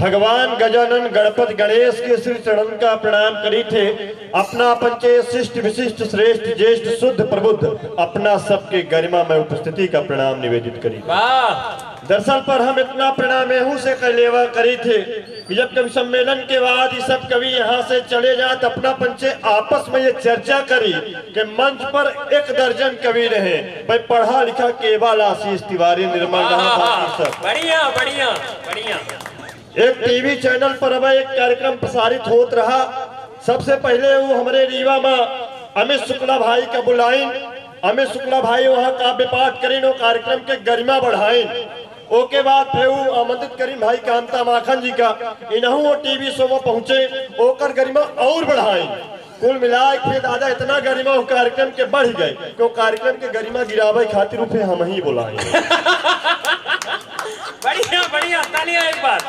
भगवान गजानन गणपति गणेश के श्री चरण का प्रणाम करी थे। अपना पंचे शिष्ट विशिष्ट श्रेष्ठ ज्येष्ठ शुद्ध प्रबुद्ध अपना सबके गरिमा में उपस्थिति का प्रणाम निवेदित करी। दरअसल पर हम इतना प्रणाम एहू से कलेवा करी थे कि जब कवि सम्मेलन के बाद ये सब कवि यहाँ से चले जात अपना पंचे आपस में ये चर्चा करी कि मंच पर 1 दर्जन कवि रहे, भाई पढ़ा लिखा केवल आशीष तिवारी निर्मल सब बढ़िया बढ़िया बढ़िया। एक टीवी चैनल पर अब एक कार्यक्रम प्रसारित होत रहा। सबसे पहले वो हमारे रीवा में अमित शुक्ला भाई का बुलाइन, अमित शुक्ला भाई वहाँ काव्य पाठ करीन, वो कार्यक्रम के गरिमा बढ़ाइन। ओके बाद फिर वो आमंत्रित करीन भाई कांता माखन जी का, इन्हों वो टीवी शो में पहुंचे, ओकर गरिमा और बढ़ाइन। कुल मिला के दादा इतना गरिमा वो कार्यक्रम के बढ़ गए कि कार्यक्रम के गरिमा गिरावे खातिर रूपे हम ही बुलाए। बढ़िया बढ़िया, तालियां एक बार।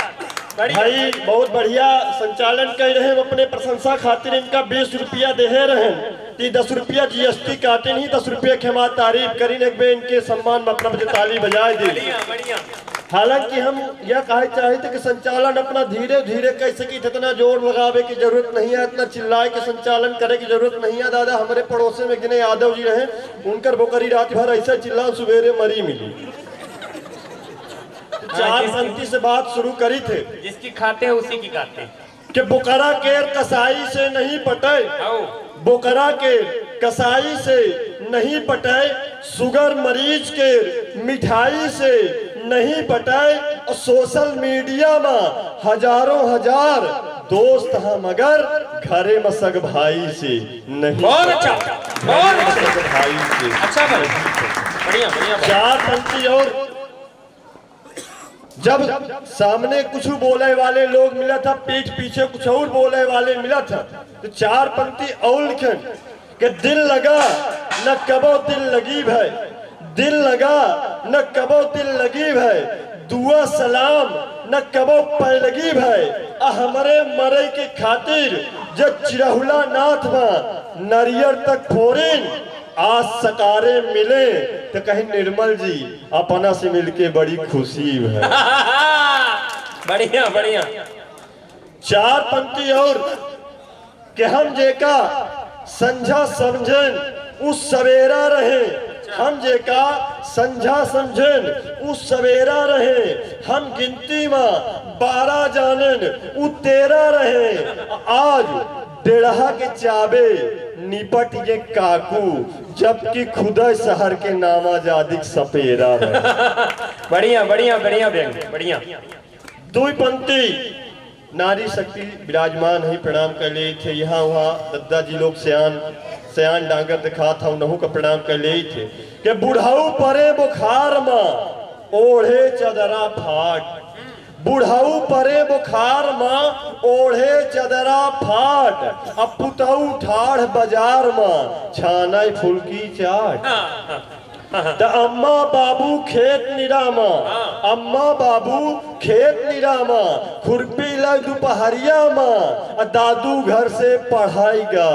भाई बहुत बढ़िया संचालन कर रहे हैं, अपने प्रशंसा खातिर इनका 20 रुपया दे रहे हैं, 10 रुपया GST काटे नहीं, 10 रुपया के हमारा तारीफ करी एक इनके सम्मान में अपना ताली बजाए दी। हालांकि हम यह कहे चाहे थे कि संचालन अपना धीरे धीरे कैसे की, इतना जोर लगावे की जरूरत नहीं है, इतना चिल्लाए के संचालन करे की जरूरत नहीं है। दादा हमारे पड़ोसे में गिने यादव जी रहे, उनकर बोकरी रात भर ऐसा चिल्ला सुबेरे मरी मिली। 4 पंक्ति से बात शुरू करी थे, जिसकी खाते हैं उसी की काटे कि बोकरा के कसाई से नहीं पटे, बोकरा के कसाई से नहीं पटे, शुगर मरीज के मिठाई से नहीं पटे, और सोशल मीडिया में हजारों हजार दोस्त हैं मगर घरे में सग भाई से नहीं। बहुत अच्छा, बहुत अच्छा भाई से अच्छा, बढ़िया बढ़िया। 4 पंक्ति और जब सामने कुछ बोले वाले लोग मिला था, पीठ पीछे कुछ और बोले वाले मिला था, तो 4 पंक्ति और लिखे कि दिल लगा न कबो दिल लगी भाई, दिल लगा न कबो दिल लगी भाई, दुआ सलाम न कबो पैलगी भाई, हमारे मरे के खातिर जब चिरहुला नाथ में नरियर तक फोरिन, आज सकारे मिले तो कहीं निर्मल जी अपना से मिलके बड़ी खुशी है। बढ़िया बढ़िया। 4 पंक्ति और कि हम जेका संझा समझन उस सवेरा रहे, हम जेका संझा समझन उस सवेरा रहे, हम गिनती में 12 जानन उ 13 रहे, आज 1.5 के चाबे निपट ये काकू, जबकि खुदा शहर के नामाजादिक सपेरा है। बढ़िया बढ़िया बढ़िया बढ़िया। 2 पंक्ति नारी शक्ति विराजमान है, प्रणाम कर ले थे। यहाँ वहाँ दद्दा जी लोग सयान डांगर दिखा था, उन्हों का प्रणाम कर ले थे कि बुढ़ाऊ परे बुखार में ओढ़े चदरा फाट, बुढ़ाऊ परे बुखार में ओढ़े चदरा फाट, अब पुतऊ ठाढ़ बाजार में छाना फुलकी चाट। तो अम्मा बाबू खेत निरामा, अम्मा बाबू खेत निरामा, खुरपी लग दोपहरिया में, दादू घर से पढ़ाईगा,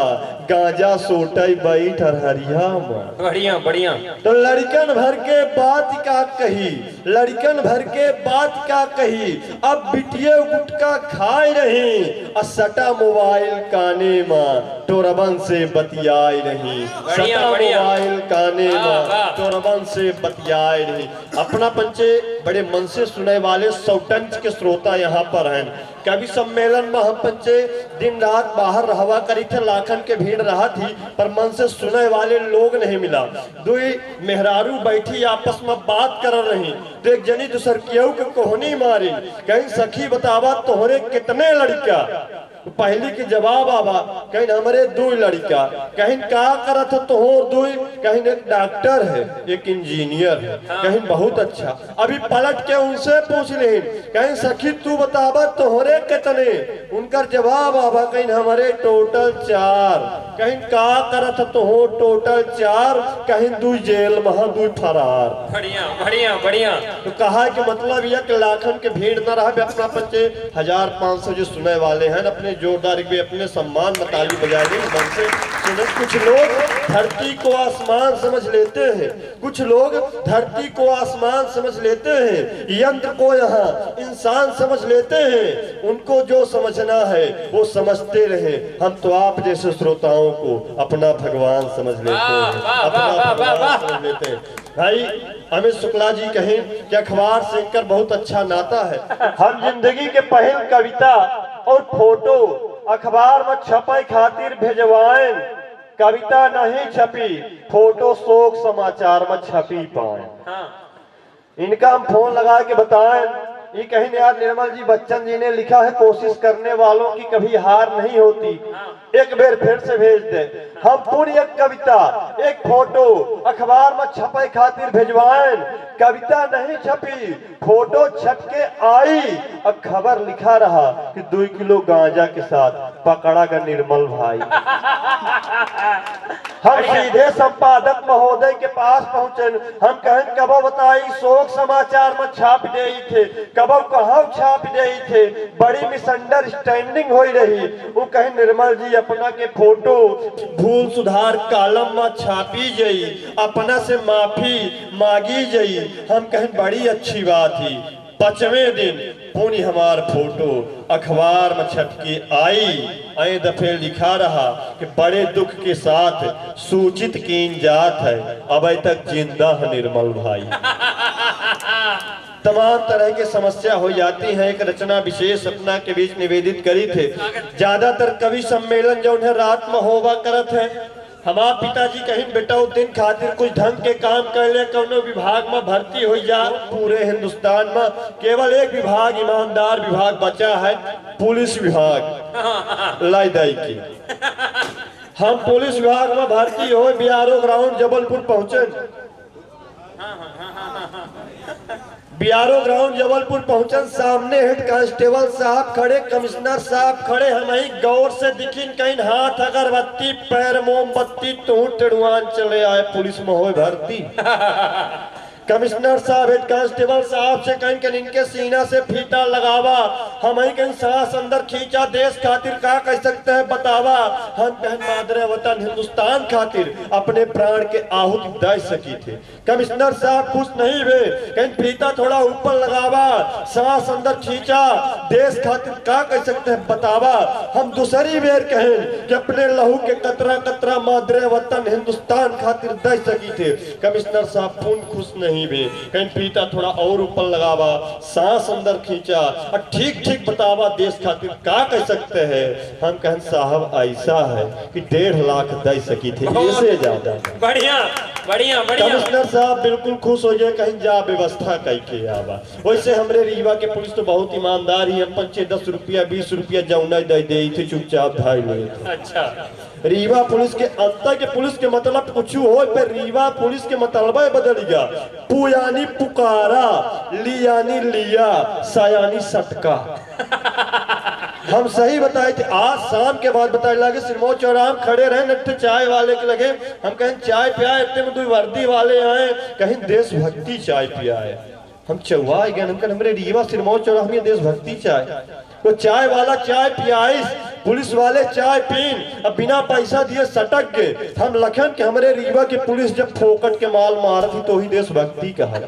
गांजा सोटाई बैठ हरिया में। बढ़िया बढ़िया। तो लड़कन भर के बात का कही, लड़कन भर के बात का कही, अब बिटिये गुटका खाए रही, सटा मोबाइल काने में टोरबन से बतियाए रही, सटा मोबाइल काने में टोरबन से बतियाए रही। अपना पंचे बड़े मन से सुने वाले 100 के श्रोता यहाँ पर हैं। कवि सम्मेलन में हम पंचे दिन रात बाहर रहवा करी थे, लाखन के भीड़ रहा थी, पर मन से सुने वाले लोग नहीं मिला। 2 मेहरारू बैठी आपस में बात कर रही, तो एक जनी दूसर केहू के कोहनी मारी, कहीं सखी बतावा तोहरे कितने लड़का, पहली के जवाब आवा कहीं हमारे 2 लड़का, कहीं का करत तोहर 2, कहीं एक डॉक्टर है एक इंजीनियर है, कहीं बहुत अच्छा। अभी पलट के उनसे पूछ ले, कहीं सखी तू बतावा तोहरे कितने, उनका जवाब आवा कहीं हमारे टोटल 4, कहीं का करत तोहर टोटल 4, कहीं 2 जेल में 2 फरार। बढ़िया बढ़िया बढ़िया। तो कहा कि मतलब यह कि लाखन के भीड़ न रहा, अपना पंचे 1500 जो सुने वाले हैं अपने अपने जोरदार भी अपने सम्मान में ताली बजा दें मन से सुने। कुछ लोग धरती को आसमान समझ लेते हैं, कुछ लोग धरती को आसमान समझ लेते हैं, यंत्र को यहाँ इंसान समझ लेते हैं। उनको जो समझना है वो समझते रहे, हम तो आप जैसे श्रोताओं को अपना भगवान समझ लेते हैं, अपना भगवान समझ लेते हैं। भाई अमित शुक्ला जी कहें कि अखबार से इनकर बहुत अच्छा नाता है। हम जिंदगी के पहल कविता और फोटो अखबार में छपे खातिर भेजवाएं, कविता नहीं छपी फोटो शोक समाचार में छपी पाए। इनका हम फोन लगा के बताएं, ये कहीं यार निर्मल जी बच्चन जी ने लिखा है कोशिश करने वालों की कभी हार नहीं होती, एक बार फिर से भेज दे। हम पूरी एक कविता एक फोटो अखबार में छपे खातिर भेजवाएं, कविता नहीं छपी फोटो छप के आई, अब खबर लिखा रहा कि 2 किलो गांजा के साथ पकड़ा गया निर्मल भाई। हम सीधे संपादक महोदय के पास पहुंचे, हम कहें कबो बताई शोक समाचार में छाप दे थे, कबो कहाँ छाप दे थे, बड़ी मिसअंडरस्टैंडिंग हो रही। वो कहें निर्मल जी अपना के फोटो भूल सुधार कालम में छापी गई, अपना से माफी मांगी गई। हम कहें बड़ी अच्छी बात ही, 5वें दिन पुण्य हमार फोटो अखबार में छप के आई दफे लिखा रहा कि बड़े दुख के साथ सूचित कीन जात है, अभी तक जिंदा है निर्मल भाई। तमाम तरह की समस्या हो जाती है। एक रचना विशेष अपना के बीच निवेदित करी थे। ज्यादातर कवि सम्मेलन जो उन्हें रात में होवा करत है। हमार पिताजी कहीं बेटा उस दिन खातिर कुछ ढंग के काम कर ले, कौनो विभाग में भर्ती हो जा। पूरे हिंदुस्तान में केवल एक विभाग ईमानदार विभाग बचा है, पुलिस विभाग लाइदाई की। हम पुलिस विभाग में भर्ती हो बियारो ग्राउंड जबलपुर पहुंचे। बियारो ग्राउंड जबलपुर पहुंचन, सामने हेड कांस्टेबल साहब खड़े, कमिश्नर साहब खड़े। हम ही गौर से दिखिन कहीं हाथ अगरबत्ती पैर मोमबत्ती तू टेड़ुआन चले आए पुलिस में हो भर्ती। कमिश्नर साहब हेड कांस्टेबल साहब से कहीं कहीं इनके सीना से फीता लगावा, हम ही कहीं सांस अंदर खींचा, देश खातिर क्या कह सकते हैं बतावा। हम कहीं मादरे वतन हिंदुस्तान खातिर अपने प्राण के आहुति दे सकी थे। कमिश्नर साहब खुश नहीं हुए, कहीं फीता थोड़ा ऊपर लगावा, सांस अंदर खींचा, देश खातिर क्या कह सकते हैं बतावा। हम दूसरी बेर कहें कि अपने लहू के कतरा कतरा मादरे वतन हिंदुस्तान खातिर दे सकी थे। कमिश्नर साहब पूर्ण खुश नहीं भी, कहीं पीता थोड़ा और ऊपर लगावा, सांस अंदर खींचा और ठीक ठीक बतावा देश खातिर क्या कह सकते हैं। हम कहें साहब ऐसा है कि 1.5 लाख दे सकी थे, इससे ज्यादा। बढ़िया बढ़िया बढ़िया। कमिश्नर साहब बिल्कुल खुश हो गए, कहीं जा व्यवस्था करके आवा। वैसे हमरे रीवा के पुलिस तो बहुत ईमानदार ही, हम 10 रुपया 20 रुपया जौना दे दी थी चुपचाप भाई लोग। अच्छा, रीवा पुलिस के अंतर के पुलिस के मतलब कुछ हो पर रीवा पुलिस के मतलब बदल गया। पू यानी पुकारा, ली यानी लिया, सा यानी सटका। हम सही बताए थे। आज शाम के बाद बताए लगे सिरमौर चौराहा खड़े रहे, नट्टे चाय वाले के लगे। हम कहीं चाय पिया, इतने में 2 वर्दी वाले आए, कहीं देशभक्ति चाय पिया है। हम चौवा गए, हमरे रीवा सिरमौर चौराहा में देशभक्ति चाय, वो चाय वाला चाय पियाइस, पुलिस वाले चाय पीन, अब बिना पैसा दिए सटक गए। हम लखन के हमरे रीवा की पुलिस जब फोकट के माल मारती तो ही देशभक्ति कहा।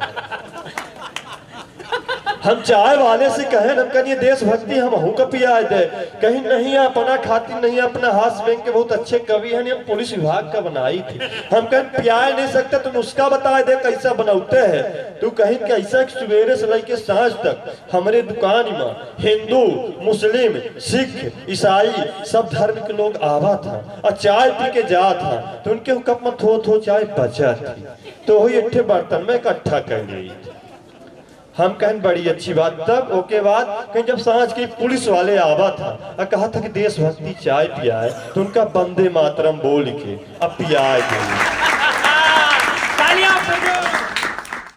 हम चाय वाले से कहें हम कहीं देशभक्ति हम हूँ का पिया दे, कहीं नहीं अपना खातिर नहीं, अपना हाथ बैंक के बहुत अच्छे कवि हैं, हम पुलिस विभाग का बनाई थी। हम कहीं पियाए नहीं सकते, तुम उसका बता दे कैसा बनाते हैं। तू कहीं कैसा सवेरे से लेके सांझ तक हमारे दुकान में हिंदू मुस्लिम सिख ईसाई सब धर्म के लोग आवा था और चाय पी के जा था, तो उनके कप में थो चाय बचा थी, तो वही इट्ठे बर्तन में इकट्ठा कर गई। हम कहें बड़ी अच्छी बात। तब ओके बाद कहीं जब सांझ की पुलिस वाले आवा था और कहा था कि देशभक्ति चाय पिया है, तो उनका वंदे मातरम बोल के अब पिया गई।